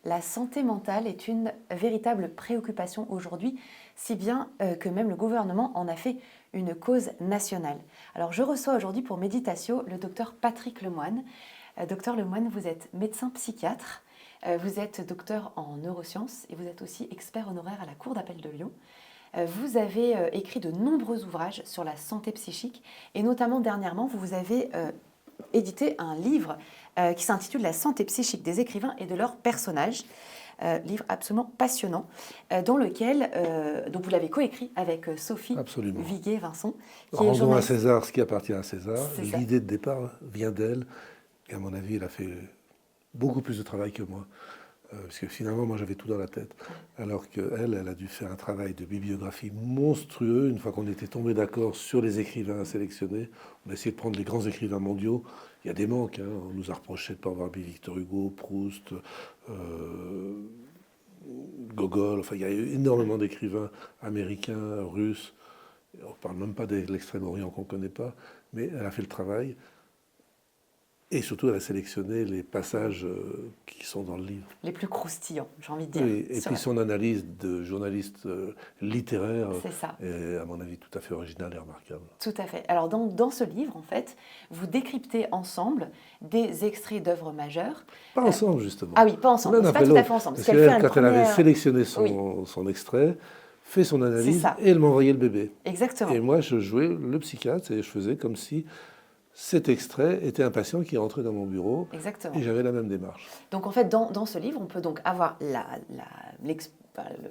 La santé mentale est une véritable préoccupation aujourd'hui, si bien que même le gouvernement en a fait une cause nationale. Alors je reçois aujourd'hui pour Méditatio le docteur Patrick Lemoine. Docteur Lemoine, vous êtes médecin psychiatre, vous êtes docteur en neurosciences et vous êtes aussi expert honoraire à la Cour d'appel de Lyon. Vous avez écrit de nombreux ouvrages sur la santé psychique et notamment dernièrement, vous avez édité un livre qui s'intitule La santé psychique des écrivains et de leurs personnages. Livre absolument passionnant, dans lequel donc vous l'avez coécrit avec Sophie Viguier-Vincent, qui est Rendons journaliste. à César ce qui appartient à César. C'est ça. L'idée de départ vient d'elle, et à mon avis, elle a fait beaucoup plus de travail que moi. Parce que finalement, moi, j'avais tout dans la tête. Alors qu'elle, elle a dû faire un travail de bibliographie monstrueux. Une fois qu'on était tombé d'accord sur les écrivains à sélectionner, on a essayé de prendre les grands écrivains mondiaux. Il y a des manques. On nous a reproché de ne pas avoir mis Victor Hugo, Proust, Gogol. Enfin, il y a eu énormément d'écrivains américains, russes. On ne parle même pas de l'Extrême-Orient qu'on ne connaît pas. Mais elle a fait le travail. Et surtout, elle a sélectionné les passages qui sont dans le livre. Les plus croustillants, j'ai envie de dire. Oui, et puis son analyse de journaliste littéraire est, à mon avis, tout à fait originale et remarquable. Tout à fait. Alors, dans ce livre, en fait, vous décryptez ensemble des extraits d'œuvres majeures. Pas ensemble, justement. Ah oui, pas ensemble. C'est pas tout à fait ensemble. Parce qu'elle, quand elle avait sélectionné son extrait, fait son analyse, et elle m'envoyait le bébé. Exactement. Et moi, je jouais le psychiatre, et je faisais comme si cet extrait était un patient qui rentrait dans mon bureau. Exactement. Et j'avais la même démarche. Donc en fait, dans ce livre, on peut donc avoir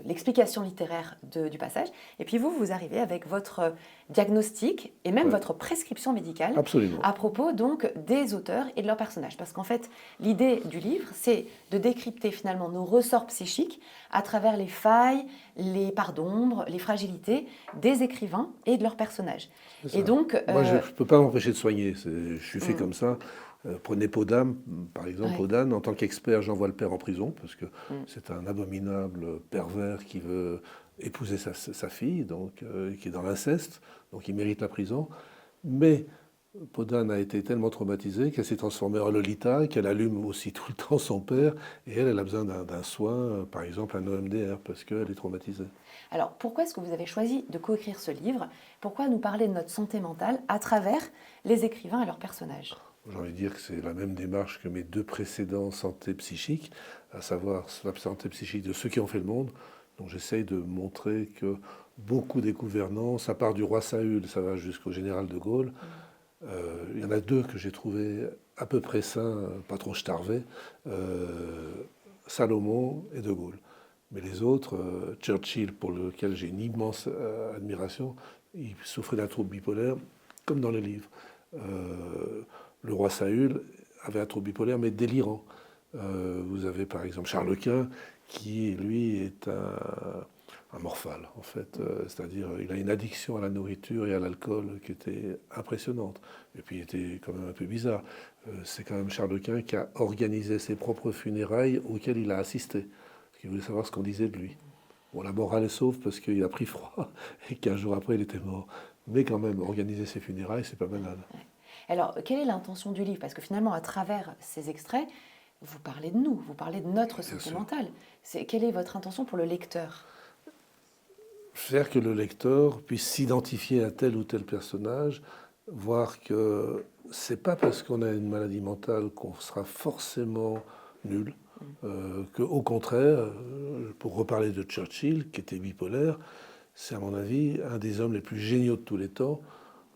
l'explication littéraire du passage, et puis vous arrivez avec votre diagnostic et même votre prescription médicale. Absolument. À propos donc des auteurs et de leurs personnages. Parce qu'en fait, l'idée du livre, c'est de décrypter finalement nos ressorts psychiques à travers les failles, les parts d'ombre, les fragilités des écrivains et de leurs personnages. Et donc, moi, je ne peux pas m'empêcher de soigner. Je suis fait comme ça. Prenez Podane, par exemple. Podane, en tant qu'expert, j'envoie le père en prison parce que c'est un abominable pervers qui veut épouser sa fille, donc, qui est dans l'inceste, donc il mérite la prison. Mais Podane a été tellement traumatisée qu'elle s'est transformée en Lolita, qu'elle allume aussi tout le temps son père, et elle a besoin d'un soin, par exemple un EMDR, parce qu'elle est traumatisée. Alors, pourquoi est-ce que vous avez choisi de coécrire ce livre? Pourquoi nous parler de notre santé mentale à travers les écrivains et leurs personnages? J'ai envie de dire que c'est la même démarche que mes deux précédents santé psychique, à savoir la santé psychique de ceux qui ont fait le monde. Donc j'essaye de montrer que beaucoup des gouvernants, ça part du roi Saül, ça va jusqu'au général de Gaulle. Il y en a deux que j'ai trouvé à peu près sains, pas trop starvés, Salomon et de Gaulle. Mais les autres, Churchill, pour lequel j'ai une immense admiration, il souffrait d'un trouble bipolaire, comme dans le livre. Le roi Saül avait un trouble bipolaire, mais délirant. Vous avez par exemple Charles Quint, qui, lui, est un morphale, en fait. C'est-à-dire, il a une addiction à la nourriture et à l'alcool qui était impressionnante. Et puis, il était quand même un peu bizarre. C'est quand même Charles Quint qui a organisé ses propres funérailles auxquelles il a assisté. Parce qu'il voulait savoir ce qu'on disait de lui. Bon, la morale est sauve parce qu'il a pris froid et 15 jours après, il était mort. Mais quand même, organiser ses funérailles, c'est pas banal. Alors, quelle est l'intention du livre? Parce que finalement, à travers ces extraits, vous parlez de nous, vous parlez de notre santé mentale. Quelle est votre intention pour le lecteur? Faire que le lecteur puisse s'identifier à tel ou tel personnage, voir que c'est pas parce qu'on a une maladie mentale qu'on sera forcément nul, qu'au contraire, pour reparler de Churchill, qui était bipolaire, c'est à mon avis un des hommes les plus géniaux de tous les temps,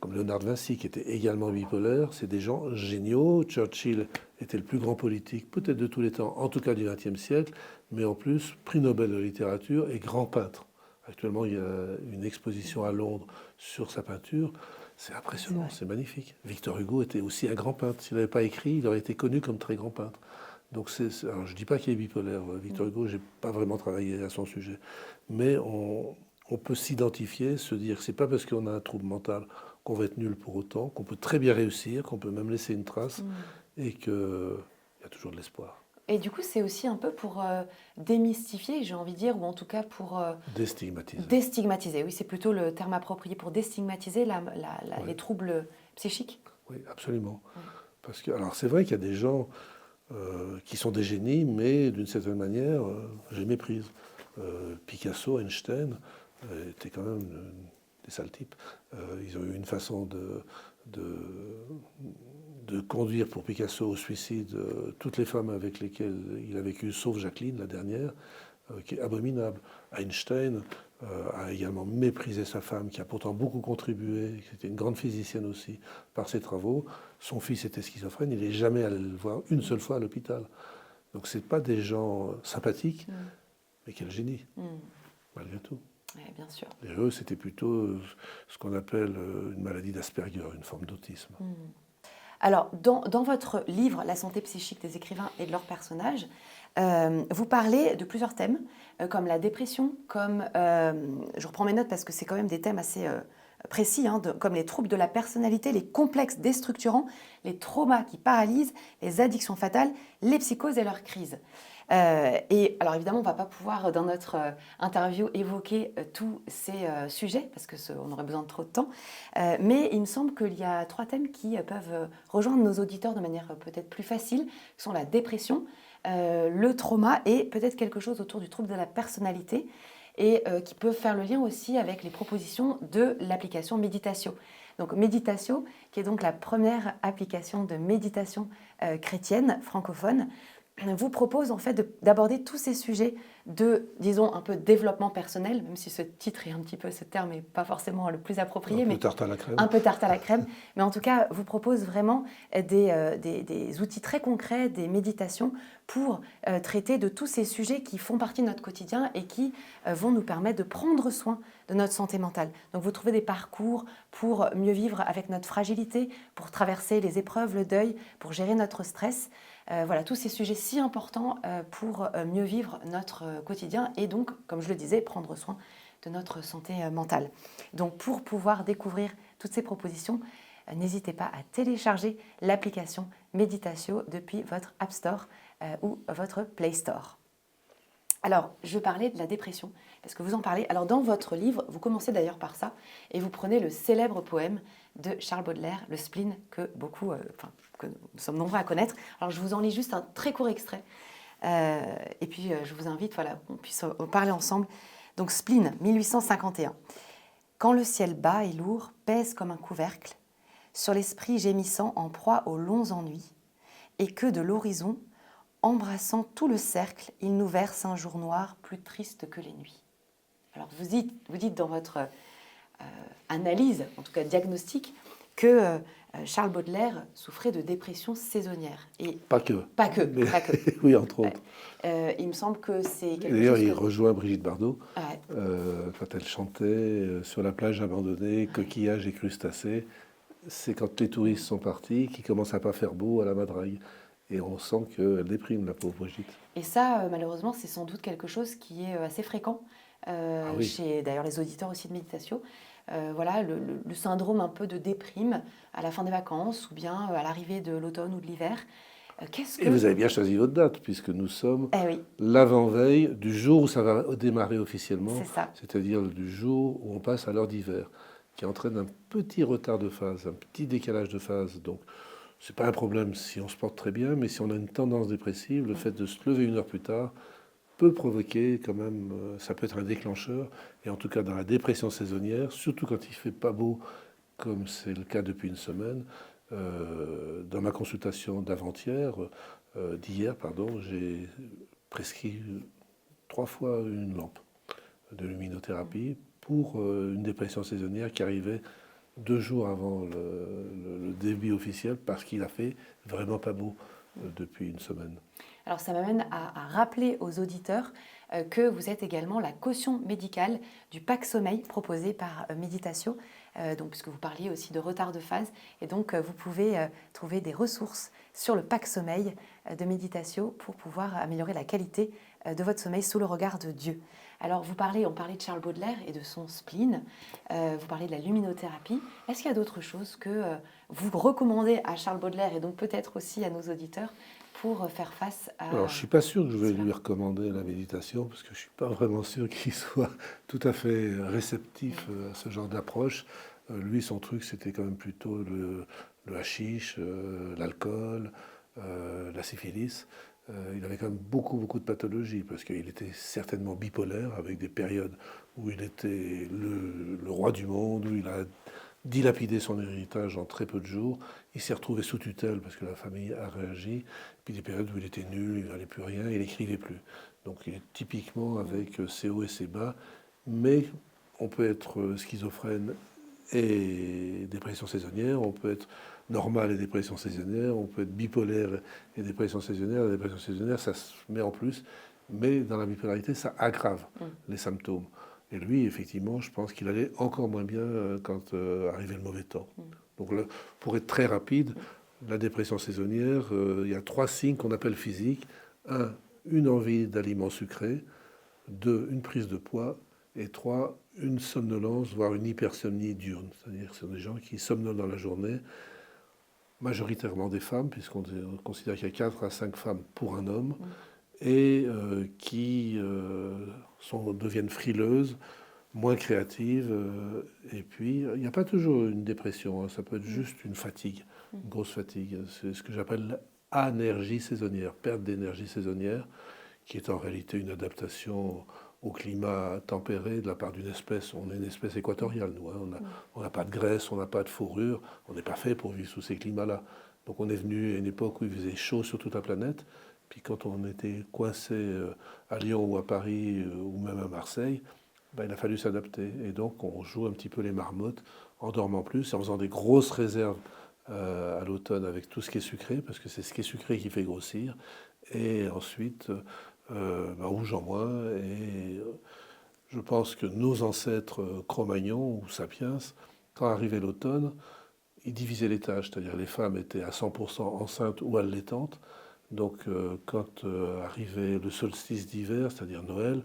comme Léonard de Vinci, qui était également bipolaire. C'est des gens géniaux. Churchill était le plus grand politique, peut-être de tous les temps, en tout cas du XXe siècle, mais en plus, prix Nobel de littérature et grand peintre. Actuellement, il y a une exposition à Londres sur sa peinture. C'est impressionnant, c'est magnifique. Victor Hugo était aussi un grand peintre. S'il n'avait pas écrit, il aurait été connu comme très grand peintre. Donc, alors, je ne dis pas qu'il est bipolaire. Victor Hugo, je n'ai pas vraiment travaillé à son sujet. Mais on peut s'identifier, se dire que ce n'est pas parce qu'on a un trouble mental qu'on va être nul pour autant, qu'on peut très bien réussir, qu'on peut même laisser une trace, et qu'il y a toujours de l'espoir. Et du coup, c'est aussi un peu pour démystifier, j'ai envie de dire, ou en tout cas pour... Déstigmatiser. Déstigmatiser, oui, c'est plutôt le terme approprié pour déstigmatiser les troubles psychiques. Oui, absolument. Parce que, alors c'est vrai qu'il y a des gens, qui sont des génies, mais d'une certaine manière, j'ai méprise. Picasso, Einstein étaient quand même des sales types. Ils ont eu une façon de conduire pour Picasso au suicide toutes les femmes avec lesquelles il a vécu, sauf Jacqueline, la dernière, qui est abominable. Einstein a également méprisé sa femme, qui a pourtant beaucoup contribué, qui était une grande physicienne aussi, par ses travaux. Son fils était schizophrène, il n'est jamais allé le voir une seule fois à l'hôpital. Donc ce n'est pas des gens sympathiques, mais quel génie, malgré tout. Oui, bien sûr. Et eux, c'était plutôt ce qu'on appelle une maladie d'Asperger, une forme d'autisme. Alors, dans votre livre « La santé psychique des écrivains et de leurs personnages », vous parlez de plusieurs thèmes, comme la dépression, comme, je reprends mes notes parce que c'est quand même des thèmes assez précis, comme les troubles de la personnalité, les complexes déstructurants, les traumas qui paralysent, les addictions fatales, les psychoses et leurs crises. Et alors évidemment, on ne va pas pouvoir dans notre interview évoquer tous ces sujets parce qu'on aurait besoin de trop de temps. Mais il me semble qu'il y a 3 thèmes qui peuvent rejoindre nos auditeurs de manière peut-être plus facile, qui sont la dépression, le trauma et peut-être quelque chose autour du trouble de la personnalité et qui peuvent faire le lien aussi avec les propositions de l'application Méditatio. Donc Méditatio, qui est donc la première application de méditation chrétienne francophone, vous propose en fait d'aborder tous ces sujets de, disons, un peu développement personnel, même si ce titre est un petit peu, ce terme n'est pas forcément le plus approprié. Un peu tarte à la crème. Un peu tarte à la crème. Mais en tout cas, vous propose vraiment des outils très concrets, des méditations pour traiter de tous ces sujets qui font partie de notre quotidien et qui vont nous permettre de prendre soin de notre santé mentale. Donc vous trouvez des parcours pour mieux vivre avec notre fragilité, pour traverser les épreuves, le deuil, pour gérer notre stress. Voilà, tous ces sujets si importants pour mieux vivre notre quotidien et donc, comme je le disais, prendre soin de notre santé mentale. Donc, pour pouvoir découvrir toutes ces propositions, n'hésitez pas à télécharger l'application Méditatio depuis votre App Store ou votre Play Store. Alors, je parlais de la dépression, parce que vous en parlez. Alors, dans votre livre, vous commencez d'ailleurs par ça, et vous prenez le célèbre poème de Charles Baudelaire, Le Spleen, que que nous sommes nombreux à connaître. Alors, je vous en lis juste un très court extrait, et puis je vous invite, voilà, qu'on puisse en parler ensemble. Donc, Spleen, 1851. Quand le ciel bas et lourd pèse comme un couvercle sur l'esprit gémissant en proie aux longs ennuis, et que de l'horizon, embrassant tout le cercle, il nous verse un jour noir plus triste que les nuits. Alors vous dites dans votre analyse, en tout cas diagnostic, que Charles Baudelaire souffrait de dépression saisonnière. Et pas que. Pas que. Oui, entre autres. Il me semble que c'est quelque D'ailleurs, chose... il rejoint Brigitte Bardot Ouais. quand elle chantait sur la plage abandonnée, coquillages et crustacés. C'est quand les touristes sont partis qu'ils commencent à pas faire beau à la Madrague. Et on sent qu'elle déprime, la pauvre Brigitte. Et ça, malheureusement, c'est sans doute quelque chose qui est assez fréquent chez d'ailleurs les auditeurs aussi de méditation. Voilà, le syndrome un peu de déprime à la fin des vacances ou bien à l'arrivée de l'automne ou de l'hiver. Et vous avez bien choisi votre date, puisque nous sommes oui. l'avant-veille du jour où ça va démarrer officiellement, c'est-à-dire du jour où on passe à l'heure d'hiver, qui entraîne un petit retard de phase, un petit décalage de phase. Donc, c'est pas un problème si on se porte très bien, mais si on a une tendance dépressive, le fait de se lever 1 heure plus tard peut provoquer quand même, ça peut être un déclencheur, et en tout cas dans la dépression saisonnière, surtout quand il fait pas beau, comme c'est le cas depuis une semaine, dans ma consultation d'hier, j'ai prescrit 3 fois une lampe de luminothérapie pour une dépression saisonnière qui arrivait 2 jours avant le début officiel parce qu'il a fait vraiment pas beau depuis une semaine. Alors ça m'amène à rappeler aux auditeurs que vous êtes également la caution médicale du pack sommeil proposé par Méditatio, donc, puisque vous parliez aussi de retard de phase. Et donc vous pouvez trouver des ressources sur le pack sommeil de Méditatio pour pouvoir améliorer la qualité de votre sommeil sous le regard de Dieu. Alors on parlait de Charles Baudelaire et de son spleen, vous parlez de la luminothérapie. Est-ce qu'il y a d'autres choses que vous recommandez à Charles Baudelaire et donc peut-être aussi à nos auditeurs pour faire face à... Alors, je ne suis pas sûr que je vais lui recommander la méditation, parce que je ne suis pas vraiment sûr qu'il soit tout à fait réceptif à ce genre d'approche. Lui, son truc, c'était quand même plutôt le hashish, l'alcool, la syphilis. Il avait quand même beaucoup de pathologies, parce qu'il était certainement bipolaire, avec des périodes où il était le roi du monde, où il a dilapidé son héritage en très peu de jours. Il s'est retrouvé sous tutelle parce que la famille a réagi. Puis des périodes où il était nul, il n'allait plus rien, il n'écrivait plus. Donc il est typiquement avec ses hauts et ses bas. Mais on peut être schizophrène et dépression saisonnière, on peut être normal et dépression saisonnière, on peut être bipolaire et dépression saisonnière. La dépression saisonnière, ça se met en plus, mais dans la bipolarité, ça aggrave les symptômes. Et lui, effectivement, je pense qu'il allait encore moins bien quand arrivait le mauvais temps. Donc là, pour être très rapide, la dépression saisonnière, il y a 3 signes qu'on appelle physiques. 1, une envie d'aliments sucrés. 2, une prise de poids. Et 3, une somnolence, voire une hypersomnie diurne. C'est-à-dire que ce sont des gens qui somnolent dans la journée, majoritairement des femmes, puisqu'on considère qu'il y a 4 à 5 femmes pour un homme, et qui deviennent frileuses, moins créatives. Et puis, il n'y a pas toujours une dépression, hein, ça peut être juste une fatigue, une grosse fatigue. C'est ce que j'appelle anergie saisonnière, perte d'énergie saisonnière, qui est en réalité une adaptation au climat tempéré de la part d'une espèce. On est une espèce équatoriale, nous. Hein. On n'a pas de graisse, on n'a pas de fourrure, on n'est pas fait pour vivre sous ces climats-là. Donc on est venu à une époque où il faisait chaud sur toute la planète. Puis quand on était coincé à Lyon ou à Paris ou même à Marseille, il a fallu s'adapter. Et donc on joue un petit peu les marmottes en dormant plus et en faisant des grosses réserves à l'automne avec tout ce qui est sucré, parce que c'est ce qui est sucré qui fait grossir. Et ensuite, on bouge en moins. Et je pense que nos ancêtres Cro-Magnons ou Sapiens, quand arrivait l'automne, ils divisaient les tâches, c'est-à-dire les femmes étaient à 100% enceintes ou allaitantes. Donc quand arrivait le solstice d'hiver, c'est-à-dire Noël,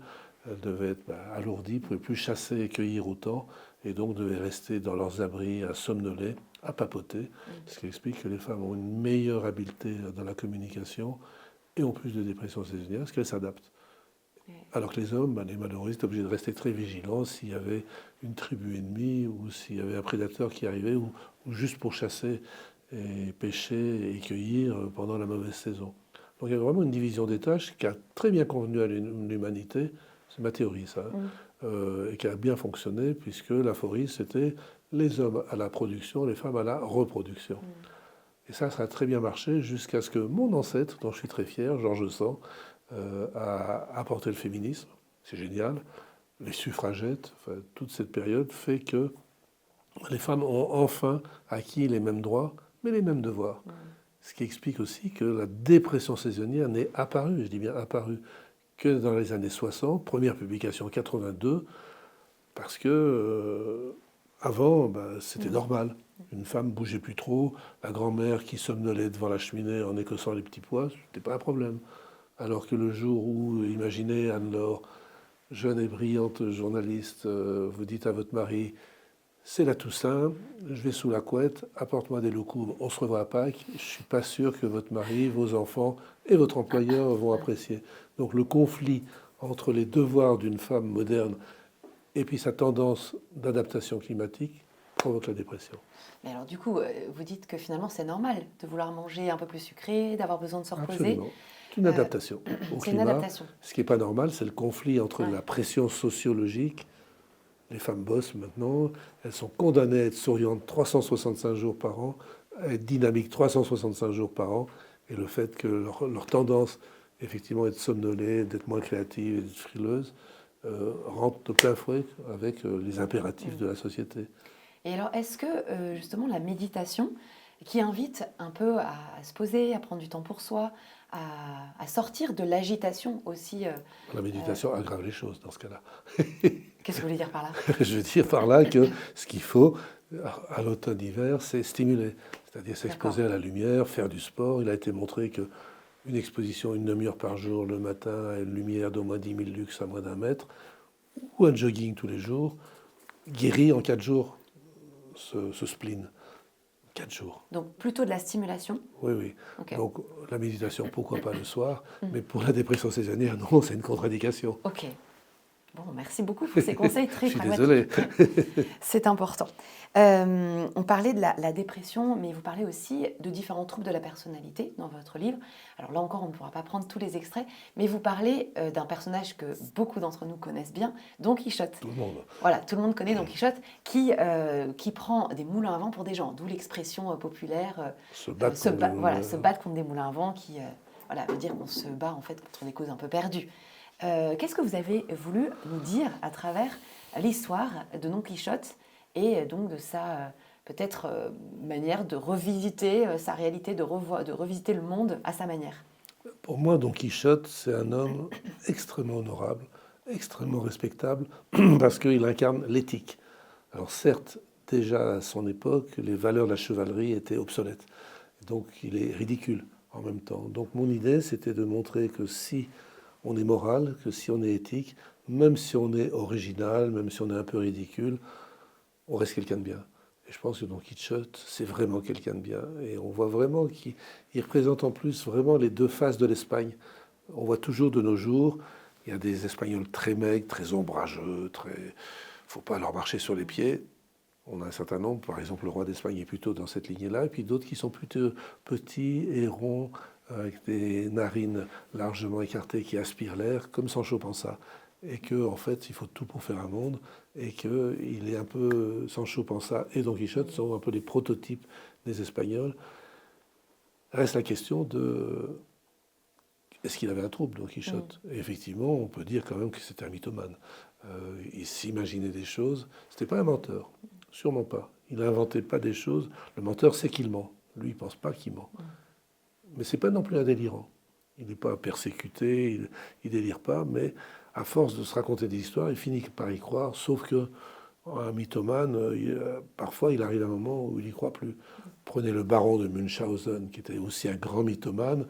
elles devaient être alourdies, ne pouvaient plus chasser et cueillir autant, et donc devaient rester dans leurs abris à somnoler, à papoter, ce qui explique que les femmes ont une meilleure habileté dans la communication et ont plus de dépression saisonnière, parce qu'elles s'adaptent. Alors que les hommes, les malheureux, étaient obligés de rester très vigilants s'il y avait une tribu ennemie ou s'il y avait un prédateur qui arrivait, ou juste pour chasser et pêcher et cueillir pendant la mauvaise saison. Donc il y a vraiment une division des tâches qui a très bien convenu à l'humanité, c'est ma théorie ça, et qui a bien fonctionné, puisque l'aphorie c'était les hommes à la production, les femmes à la reproduction. Et ça a très bien marché jusqu'à ce que mon ancêtre, dont je suis très fier, Georges Sand, a apporté le féminisme, c'est génial, les suffragettes, enfin, toute cette période fait que les femmes ont enfin acquis les mêmes droits, mais les mêmes devoirs. Ce qui explique aussi que la dépression saisonnière n'est apparue, je dis bien apparue, que dans les années 60, première publication en 82, parce que avant, c'était normal. Une femme bougeait plus trop, la grand-mère qui somnolait devant la cheminée en écossant les petits pois, c'était pas un problème. Alors que le jour où, imaginez Anne-Laure, jeune et brillante journaliste, vous dites à votre mari, c'est la Toussaint, je vais sous la couette, apporte-moi des loukoums, on se revoit à Pâques, je ne suis pas sûr que votre mari, vos enfants et votre employeur vont apprécier. Donc le conflit entre les devoirs d'une femme moderne et puis sa tendance d'adaptation climatique provoque la dépression. Mais alors du coup, vous dites que finalement c'est normal de vouloir manger un peu plus sucré, d'avoir besoin de se reposer. Absolument. C'est une adaptation au climat. Une adaptation. Ce qui n'est pas normal, c'est le conflit entre la pression sociologique. Les femmes bossent maintenant, elles sont condamnées à être souriantes 365 jours par an, à être dynamiques 365 jours par an, et le fait que leur tendance, effectivement, est de somnoler, d'être moins créative et d'être frileuse, rentre de plein fouet avec les impératifs de la société. Et alors, est-ce que justement la méditation, qui invite un peu à se poser, à prendre du temps pour soi, à sortir de l'agitation aussi... La méditation aggrave les choses dans ce cas-là. Qu'est-ce que vous voulez dire par là? Je veux dire par là que ce qu'il faut, à l'automne-hiver, c'est stimuler. C'est-à-dire s'exposer à la lumière, faire du sport. Il a été montré qu'une exposition une demi-heure par jour le matin à une lumière d'au moins 10 000 lux à moins d'1 mètre, ou un jogging tous les jours, guérit en 4 jours ce spleen. 4 jours. Donc plutôt de la stimulation? Oui, oui. Okay. Donc la méditation, pourquoi pas le soir, mais pour la dépression saisonnière, non, c'est une contre-indication. Ok. Bon, merci beaucoup pour ces conseils très Je suis pragmatiques. désolé. C'est important. On parlait de la dépression, mais vous parlez aussi de différents troubles de la personnalité dans votre livre. Alors là encore, on ne pourra pas prendre tous les extraits, mais vous parlez d'un personnage que beaucoup d'entre nous connaissent bien, Don Quichotte. Tout le monde. Voilà, tout le monde connaît Don Quichotte, qui prend des moulins à vent pour des gens, d'où l'expression populaire Se battre contre des voilà, moulins. se battre contre des moulins à vent, qui voilà, veut dire qu'on se bat en fait contre des causes un peu perdues. Qu'est-ce que vous avez voulu nous dire à travers l'histoire de Don Quichotte et donc de sa peut-être manière de revisiter sa réalité, de revisiter le monde à sa manière? Pour moi, Don Quichotte, c'est un homme extrêmement honorable, extrêmement respectable, parce qu'il incarne l'éthique. Alors certes, déjà à son époque, les valeurs de la chevalerie étaient obsolètes. Donc il est ridicule en même temps. Donc mon idée, c'était de montrer que si on est moral, que si on est éthique, même si on est original, même si on est un peu ridicule, on reste quelqu'un de bien. Et je pense que Don Quichotte, c'est vraiment quelqu'un de bien. Et on voit vraiment qu'il représente en plus vraiment les deux faces de l'Espagne. On voit toujours de nos jours, il y a des Espagnols très maigres, très ombrageux, très... faut pas leur marcher sur les pieds. On a un certain nombre, par exemple le roi d'Espagne est plutôt dans cette lignée-là, et puis d'autres qui sont plutôt petits et ronds, avec des narines largement écartées qui aspirent l'air, comme Sancho Panza. Et que en fait, il faut tout pour faire un monde, et que il est un peu Sancho Panza et Don Quichotte sont un peu les prototypes des Espagnols. Reste la question de est-ce qu'il avait un trouble, Don Quichotte? Et effectivement, on peut dire quand même que c'était un mythomane. Il s'imaginait des choses. C'était pas un menteur, sûrement pas. Il n'inventait pas des choses. Le menteur, c'est qu'il ment. Lui, il pense pas qu'il ment. Mais c'est pas non plus un délirant. Il n'est pas persécuté, il délire pas, mais à force de se raconter des histoires, il finit par y croire, sauf que un mythomane, parfois il arrive un moment où il n'y croit plus. Prenez le baron de Munchausen, qui était aussi un grand mythomane.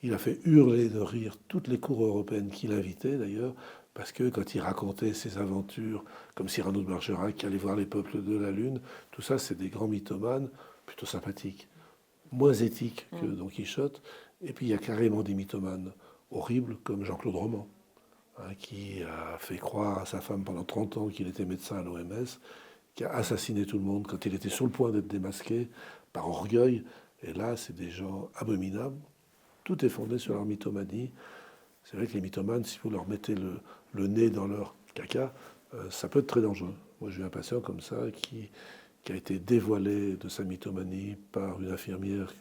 Il a fait hurler de rire toutes les cours européennes qu'il invitait d'ailleurs, parce que quand il racontait ses aventures, comme Cyrano de Bergerac qui allait voir les peuples de la Lune, tout ça c'est des grands mythomanes plutôt sympathiques, moins éthiques que Don Quichotte. Et puis il y a carrément des mythomanes horribles comme Jean-Claude Roman, hein, qui a fait croire à sa femme pendant 30 ans qu'il était médecin à l'OMS, qui a assassiné tout le monde quand il était sur le point d'être démasqué par orgueil. Et là, c'est des gens abominables. Tout est fondé sur leur mythomanie. C'est vrai que les mythomanes, si vous leur mettez le nez dans leur caca, ça peut être très dangereux. Moi, j'ai eu un patient comme ça qui a été dévoilé de sa mythomanie par une infirmière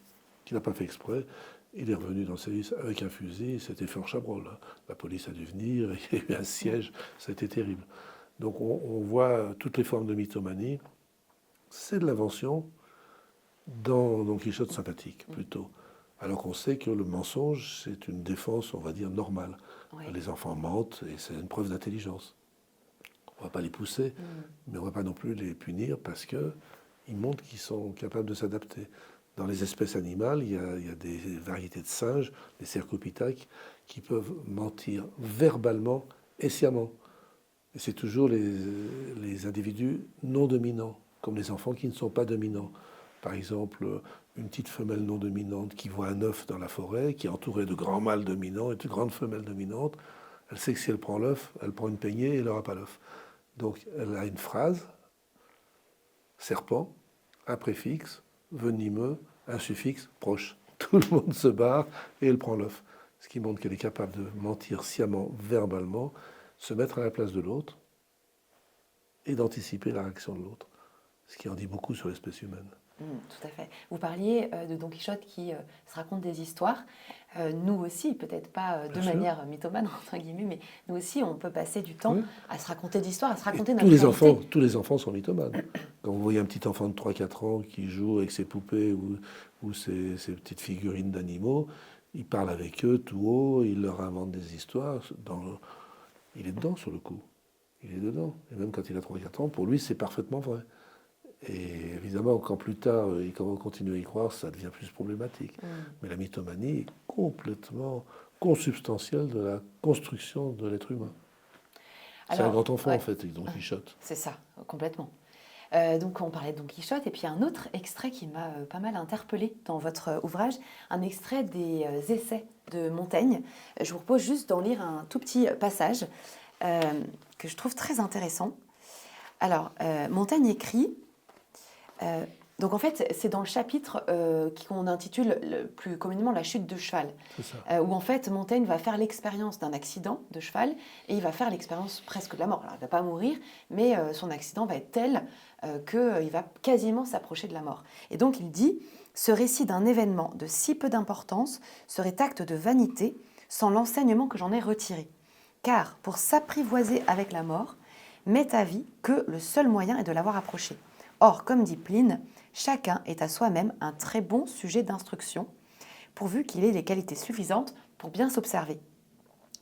qui n'a pas fait exprès. Il est revenu dans le service avec un fusil, c'était fort chabrol. La police a dû venir, il y a eu un siège, ça a été terrible. Donc on voit toutes les formes de mythomanie. C'est de l'invention dans Don Quichotte sympathique, plutôt. Alors qu'on sait que le mensonge, c'est une défense, on va dire, normale. Oui. Les enfants mentent et c'est une preuve d'intelligence. On ne va pas les pousser, mais on ne va pas non plus les punir parce qu'ils montrent qu'ils sont capables de s'adapter. Dans les espèces animales, il y a des variétés de singes, des cercopithèques, qui peuvent mentir verbalement et sciemment. Et c'est toujours les individus non dominants, comme les enfants qui ne sont pas dominants. Par exemple, une petite femelle non dominante qui voit un œuf dans la forêt, qui est entourée de grands mâles dominants et de grandes femelles dominantes, elle sait que si elle prend l'œuf, elle prend une peignée et elle n'aura pas l'œuf. Donc elle a une phrase, serpent, un préfixe, venimeux, un suffixe, proche. Tout le monde se barre et elle prend l'œuf. Ce qui montre qu'elle est capable de mentir sciemment, verbalement, se mettre à la place de l'autre et d'anticiper la réaction de l'autre. Ce qui en dit beaucoup sur l'espèce humaine. Tout à fait. Vous parliez de Don Quichotte qui se raconte des histoires. Nous aussi, peut-être pas de manière mythomane, entre guillemets, mais nous aussi, on peut passer du temps à se raconter d'histoires, à se raconter notre réalité. Tous les enfants sont mythomanes. Quand vous voyez un petit enfant de 3-4 ans qui joue avec ses poupées ou ses petites figurines d'animaux, il parle avec eux tout haut, il leur invente des histoires. Il est dedans sur le coup. Il est dedans. Et même quand il a 3-4 ans, pour lui, c'est parfaitement vrai. Et évidemment, quand plus tard, il continue à y croire, ça devient plus problématique. Mais la mythomanie est complètement consubstantielle de la construction de l'être humain. C'est un grand enfant, en fait, Don Quichotte. C'est ça, complètement. Donc on parlait de Don Quichotte, et puis un autre extrait qui m'a pas mal interpellée dans votre ouvrage, un extrait des essais de Montaigne. Je vous propose juste d'en lire un tout petit passage. que je trouve très intéressant. Alors, Montaigne écrit, donc en fait, c'est dans le chapitre qu'on intitule plus communément La chute de cheval, où en fait Montaigne va faire l'expérience d'un accident de cheval et il va faire l'expérience presque de la mort. Alors, il ne va pas mourir, mais son accident va être tel qu'il va quasiment s'approcher de la mort. Et donc il dit « Ce récit d'un événement de si peu d'importance serait acte de vanité sans l'enseignement que j'en ai retiré. Car pour s'apprivoiser avec la mort, m'est avis que le seul moyen est de l'avoir approché. Or, comme dit Pline, chacun est à soi-même un très bon sujet d'instruction, pourvu qu'il ait les qualités suffisantes pour bien s'observer.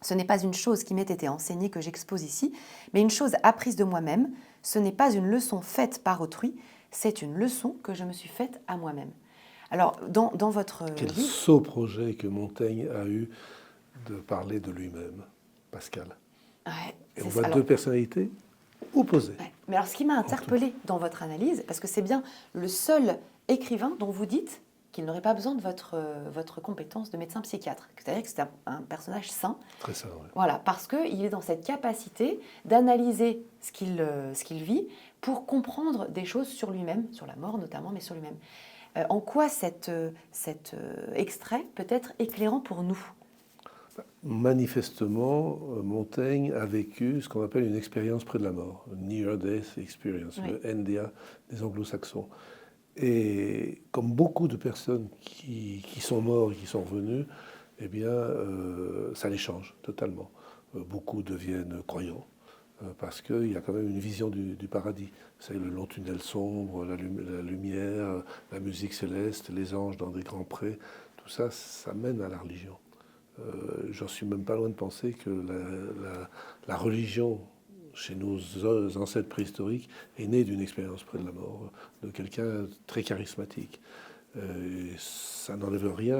Ce n'est pas une chose qui m'ait été enseignée que j'expose ici, mais une chose apprise de moi-même. Ce n'est pas une leçon faite par autrui, c'est une leçon que je me suis faite à moi-même. » Alors, dans votre Quel livre... sot projet que Montaigne a eu de parler de lui-même, Pascal. Ouais, et on voit deux personnalités opposées. Ouais. Mais alors, ce qui m'a interpellée dans votre analyse, parce que c'est bien le seul écrivain dont vous dites qu'il n'aurait pas besoin de votre compétence de médecin psychiatre. C'est-à-dire que c'est un personnage sain. Très sain, oui. Voilà, parce qu'il est dans cette capacité d'analyser ce qu'il vit pour comprendre des choses sur lui-même, sur la mort notamment, mais sur lui-même. En quoi cet extrait peut être éclairant pour nous ? Manifestement, Montaigne a vécu ce qu'on appelle une expérience près de la mort, Near Death Experience, oui. Le NDA des anglo-saxons. Et comme beaucoup de personnes qui sont morts et qui sont revenus, eh bien, ça les change totalement. Beaucoup deviennent croyants, parce qu'il y a quand même une vision du paradis. C'est le long tunnel sombre, la lumière, la musique céleste, les anges dans des grands prés, tout ça, ça mène à la religion. J'en suis même pas loin de penser que la religion chez nos ancêtres préhistoriques est née d'une expérience près de la mort, de quelqu'un très charismatique. Ça n'enlève rien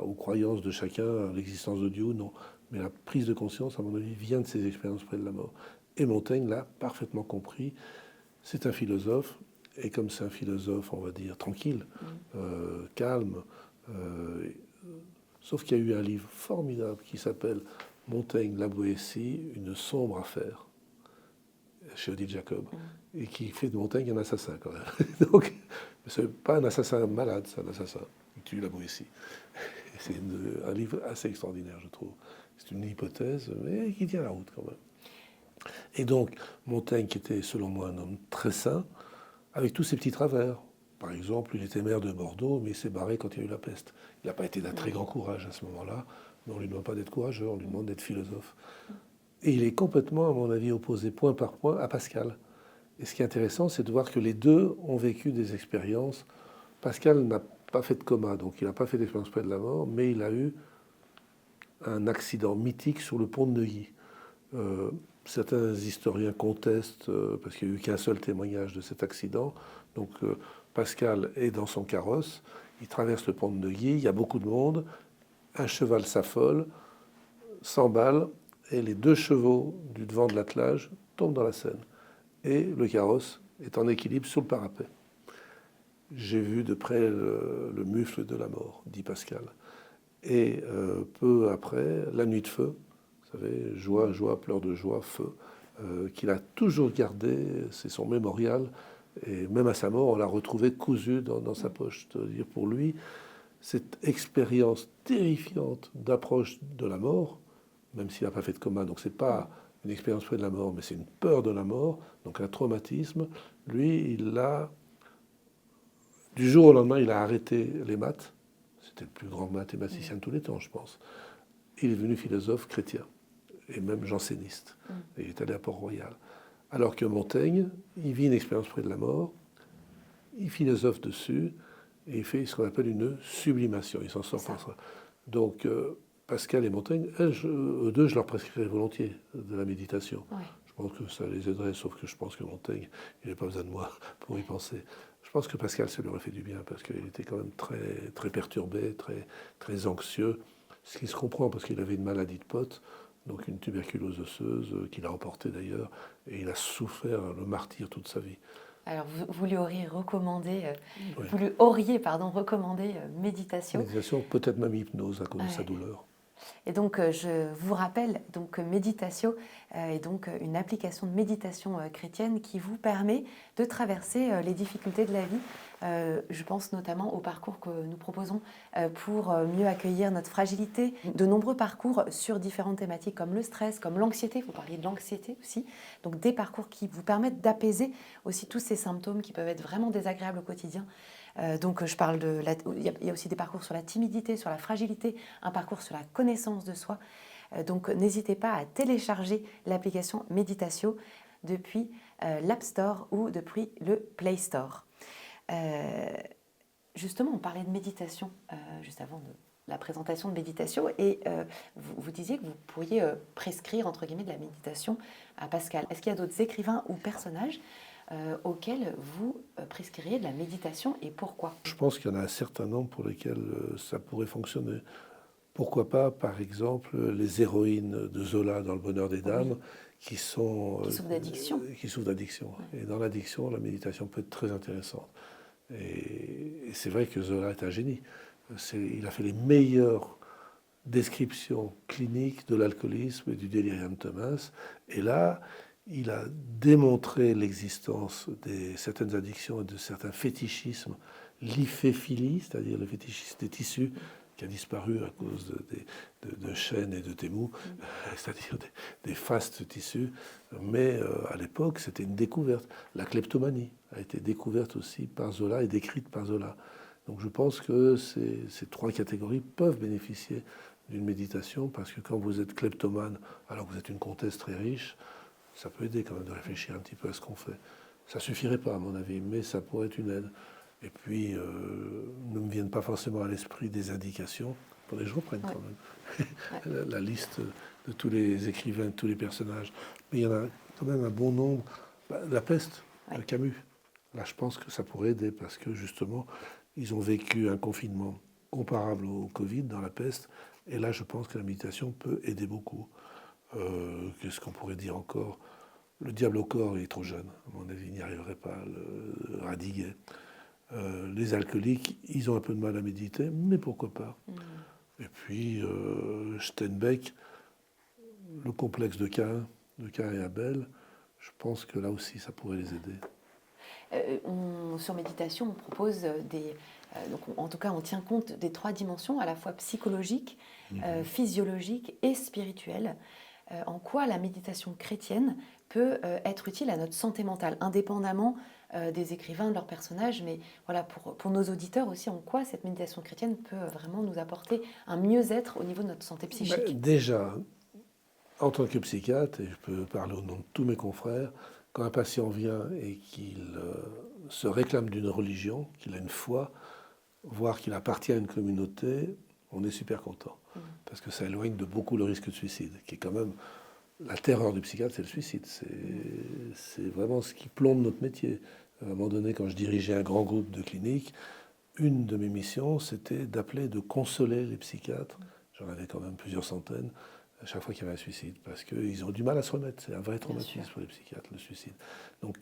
aux croyances de chacun, à l'existence de Dieu, non. Mais la prise de conscience, à mon avis, vient de ces expériences près de la mort. Et Montaigne l'a parfaitement compris. C'est un philosophe, et comme c'est un philosophe, on va dire, tranquille, calme, sauf qu'il y a eu un livre formidable qui s'appelle Montaigne, la Boétie, une sombre affaire, chez Odile Jacob, et qui fait de Montaigne un assassin quand même. Donc, c'est pas un assassin malade, c'est un assassin. Il tue la Boétie. C'est un livre assez extraordinaire, je trouve. C'est une hypothèse, mais qui tient la route quand même. Et donc, Montaigne, qui était selon moi un homme très sain, avec tous ses petits travers. Par exemple, il était maire de Bordeaux, mais il s'est barré quand il y a eu la peste. Il n'a pas été d'un très grand courage à ce moment-là, mais on ne lui demande pas d'être courageux, on lui demande d'être philosophe. Et il est complètement, à mon avis, opposé point par point à Pascal. Et ce qui est intéressant, c'est de voir que les deux ont vécu des expériences. Pascal n'a pas fait de coma, donc il n'a pas fait d'expérience près de la mort, mais il a eu un accident mythique sur le pont de Neuilly. Certains historiens contestent, parce qu'il n'y a eu qu'un seul témoignage de cet accident. Donc Pascal est dans son carrosse, il traverse le pont de Neuilly, il y a beaucoup de monde, un cheval s'affole, s'emballe, et les deux chevaux du devant de l'attelage tombent dans la Seine. Et le carrosse est en équilibre sur le parapet. J'ai vu de près le mufle de la mort, dit Pascal. Et peu après, la nuit de feu, vous savez, joie, pleurs de joie, feu, qu'il a toujours gardé, c'est son mémorial, et même à sa mort, on l'a retrouvé cousu dans sa poche. C'est-à-dire pour lui, cette expérience terrifiante d'approche de la mort, même s'il n'a pas fait de coma, donc c'est pas une expérience près de la mort, mais c'est une peur de la mort, donc un traumatisme, lui, il a, du jour au lendemain, il a arrêté les maths, c'était le plus grand mathématicien de tous les temps, je pense. Il est devenu philosophe chrétien, et même janséniste, et il est allé à Port-Royal. Alors que Montaigne, il vit une expérience près de la mort, il philosophe dessus, et il fait ce qu'on appelle une sublimation, il s'en sort par ça. Donc, Pascal et Montaigne, eux deux, je leur prescrirais volontiers de la méditation. Ouais. Je pense que ça les aiderait, sauf que je pense que Montaigne, il n'a pas besoin de moi pour y penser. Je pense que Pascal, ça lui aurait fait du bien, parce qu'il était quand même très, très perturbé, très, très anxieux, ce qui se comprend, parce qu'il avait une maladie de Potte, donc une tuberculose osseuse, qu'il a emportée d'ailleurs, et il a souffert le martyre toute sa vie. Alors, vous lui auriez recommandé, oui. Vous lui auriez, recommandé méditation. Méditation, peut-être même hypnose à cause de sa douleur. Et donc, je vous rappelle donc, que Meditatio est donc une application de méditation chrétienne qui vous permet de traverser les difficultés de la vie. Je pense notamment au parcours que nous proposons pour mieux accueillir notre fragilité. De nombreux parcours sur différentes thématiques comme le stress, comme l'anxiété. Vous parliez de l'anxiété aussi. Donc, des parcours qui vous permettent d'apaiser aussi tous ces symptômes qui peuvent être vraiment désagréables au quotidien. Donc je parle il y a aussi des parcours sur la timidité, sur la fragilité, un parcours sur la connaissance de soi. Donc n'hésitez pas à télécharger l'application Meditatio depuis l'App Store ou depuis le Play Store. Justement, on parlait de méditation juste avant la présentation de Meditatio et vous disiez que vous pourriez prescrire entre guillemets de la méditation à Pascal. Est-ce qu'il y a d'autres écrivains ou personnages auxquels vous prescririez de la méditation et pourquoi? Je pense qu'il y en a un certain nombre pour lesquels ça pourrait fonctionner. Pourquoi pas, par exemple, les héroïnes de Zola dans Le Bonheur des Dames, oui, qui souffrent d'addiction. Ouais. Et dans l'addiction, la méditation peut être très intéressante. Et c'est vrai que Zola est un génie. Il a fait les meilleures descriptions cliniques de l'alcoolisme et du délirium tremens. Et là, il a démontré l'existence de certaines addictions et de certains fétichismes, l'hyphéphilie, c'est-à-dire le fétichisme des tissus, qui a disparu à cause de chênes et de témou, c'est-à-dire des fastes tissus. Mais à l'époque, c'était une découverte. La kleptomanie a été découverte aussi par Zola et décrite par Zola. Donc je pense que ces trois catégories peuvent bénéficier d'une méditation, parce que quand vous êtes kleptomane, alors que vous êtes une comtesse très riche, ça peut aider quand même de réfléchir un petit peu à ce qu'on fait. Ça ne suffirait pas, à mon avis, mais ça pourrait être une aide. Et puis, ne me viennent pas forcément à l'esprit des indications. Faudrait que je reprenne quand même la liste de tous les écrivains, de tous les personnages. Mais il y en a quand même un bon nombre. La peste, Camus. Là, je pense que ça pourrait aider, parce que justement, ils ont vécu un confinement comparable au Covid dans la peste. Et là, je pense que la méditation peut aider beaucoup. Qu'est-ce qu'on pourrait dire encore? Le diable au corps, il est trop jeune. À mon avis, il n'y arriverait pas. Le Radiguet. Les alcooliques, ils ont un peu de mal à méditer, mais pourquoi pas. Et puis, Steinbeck, le complexe de Caïn et Abel, je pense que là aussi, ça pourrait les aider. Sur Meditatio, on propose donc en tout cas, on tient compte des trois dimensions, à la fois psychologique, physiologique et spirituelle. En quoi la méditation chrétienne peut être utile à notre santé mentale, indépendamment des écrivains, de leurs personnages, mais voilà, pour nos auditeurs aussi, en quoi cette méditation chrétienne peut vraiment nous apporter un mieux-être au niveau de notre santé psychique? Déjà, en tant que psychiatre, et je peux parler au nom de tous mes confrères, quand un patient vient et qu'il se réclame d'une religion, qu'il a une foi, voire qu'il appartient à une communauté, on est super content. Parce que ça éloigne de beaucoup le risque de suicide, qui est quand même la terreur du psychiatre, c'est le suicide. C'est vraiment ce qui plombe notre métier. À un moment donné, quand je dirigeais un grand groupe de cliniques, une de mes missions, c'était d'appeler, de consoler les psychiatres. J'en avais quand même plusieurs centaines, à chaque fois qu'il y avait un suicide, parce qu'ils ont du mal à se remettre. C'est un vrai traumatisme pour les psychiatres, le suicide. Donc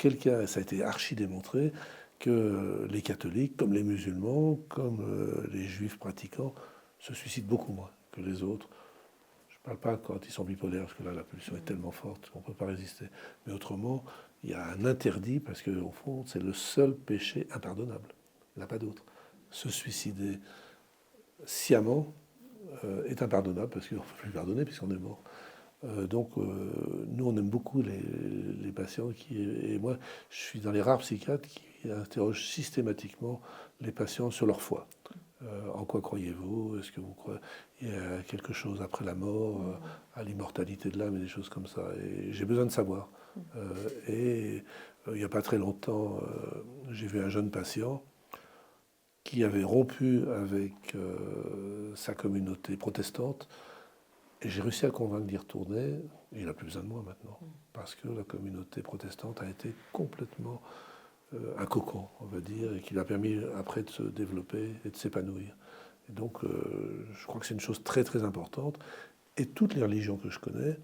ça a été archi démontré que les catholiques, comme les musulmans, comme les juifs pratiquants, se suicident beaucoup moins que les autres. Je ne parle pas quand ils sont bipolaires, parce que là, la pulsion est tellement forte qu'on ne peut pas résister. Mais autrement, il y a un interdit, parce qu'au fond, c'est le seul péché impardonnable. Il n'y en a pas d'autre. Se suicider sciemment est impardonnable, parce qu'on ne peut plus pardonner, puisqu'on est mort. Donc, nous, on aime beaucoup les patients et moi, je suis dans les rares psychiatres qui interrogent systématiquement les patients sur leur foi. En quoi croyez-vous? Est-ce que vous croyez il y a quelque chose après la mort, à l'immortalité de l'âme et des choses comme ça? Et j'ai besoin de savoir. Il n'y a pas très longtemps, j'ai vu un jeune patient qui avait rompu avec sa communauté protestante. Et j'ai réussi à le convaincre d'y retourner. Et il n'a plus besoin de moi maintenant. Parce que la communauté protestante a été complètement un cocon, on va dire, et qui lui a permis après de se développer et de s'épanouir. Et donc, je crois que c'est une chose très très importante. Et toutes les religions que je connais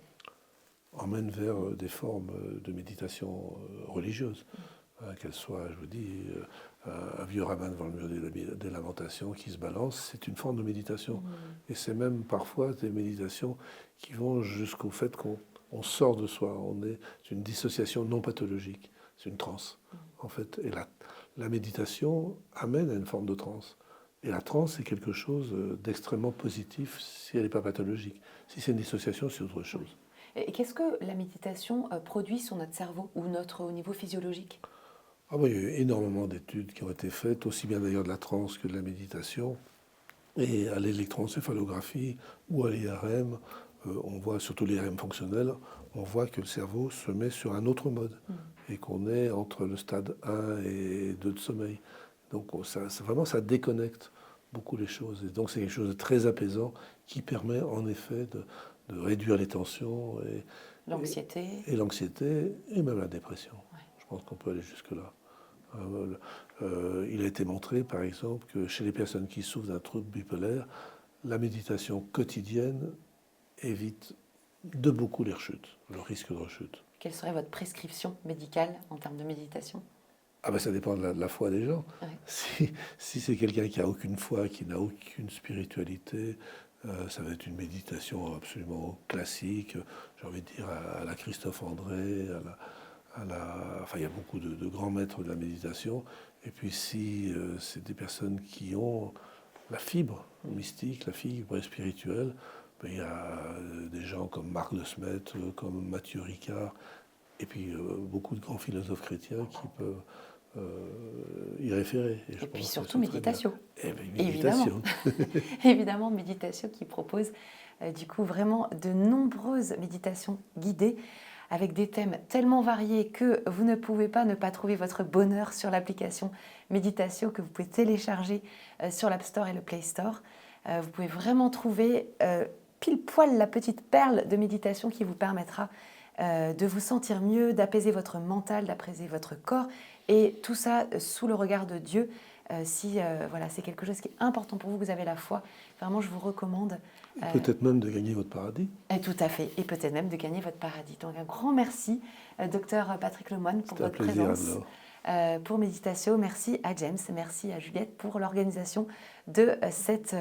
emmènent vers des formes de méditation religieuse. qu'elle soit, je vous dis, un vieux rabbin devant le mur des lamentations qui se balance, c'est une forme de méditation. Et c'est même parfois des méditations qui vont jusqu'au fait qu'on sort de soi. C'est une dissociation non pathologique, c'est une transe, en fait. Et la méditation amène à une forme de transe. Et la transe, c'est quelque chose d'extrêmement positif si elle n'est pas pathologique. Si c'est une dissociation, c'est autre chose. Et qu'est-ce que la méditation produit sur notre cerveau ou au niveau physiologique? Ah oui, il y a eu énormément d'études qui ont été faites, aussi bien d'ailleurs de la transe que de la méditation. Et à l'électroencéphalographie ou à l'IRM, on voit, surtout l'IRM fonctionnel, on voit que le cerveau se met sur un autre mode et qu'on est entre le stade 1 et 2 de sommeil. Donc vraiment, ça déconnecte beaucoup les choses. Et donc c'est quelque chose de très apaisant qui permet en effet de réduire les tensions L'anxiété. et l'anxiété et même la dépression. Ouais. Je pense qu'on peut aller jusque-là. Il a été montré, par exemple, que chez les personnes qui souffrent d'un trouble bipolaire, la méditation quotidienne évite de beaucoup les rechutes, le risque de rechute. Quelle serait votre prescription médicale en termes de méditation? Ah ben ça dépend de la foi des gens. Ouais. Si c'est quelqu'un qui n'a aucune foi, qui n'a aucune spiritualité, ça va être une méditation absolument classique, j'ai envie de dire à la Christophe André, enfin il y a beaucoup de grands maîtres de la méditation. Et puis si c'est des personnes qui ont la fibre mystique, la fibre spirituelle, ben, il y a des gens comme Marc de Smet, comme Mathieu Ricard, et puis beaucoup de grands philosophes chrétiens qui peuvent y référer. Et puis surtout méditation. Eh ben, Évidemment. Évidemment, méditation qui propose du coup vraiment de nombreuses méditations guidées avec des thèmes tellement variés que vous ne pouvez pas ne pas trouver votre bonheur sur l'application Méditatio que vous pouvez télécharger sur l'App Store et le Play Store. Vous pouvez vraiment trouver pile poil la petite perle de méditation qui vous permettra de vous sentir mieux, d'apaiser votre mental, d'apaiser votre corps, et tout ça sous le regard de Dieu. Si voilà, c'est quelque chose qui est important pour vous, que vous avez la foi, vraiment je vous recommande. Peut-être même de gagner votre paradis. Tout à fait, et peut-être même de gagner votre paradis. Donc un grand merci, docteur Patrick Lemoine, pour votre présence. Pour Méditatio, merci à James, merci à Juliette pour l'organisation de cet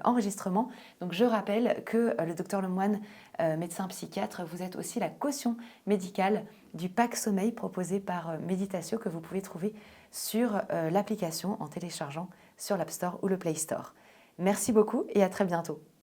enregistrement. Donc je rappelle que le docteur Lemoine, médecin psychiatre, vous êtes aussi la caution médicale du pack sommeil proposé par Méditatio que vous pouvez trouver sur l'application en téléchargeant sur l'App Store ou le Play Store. Merci beaucoup et à très bientôt.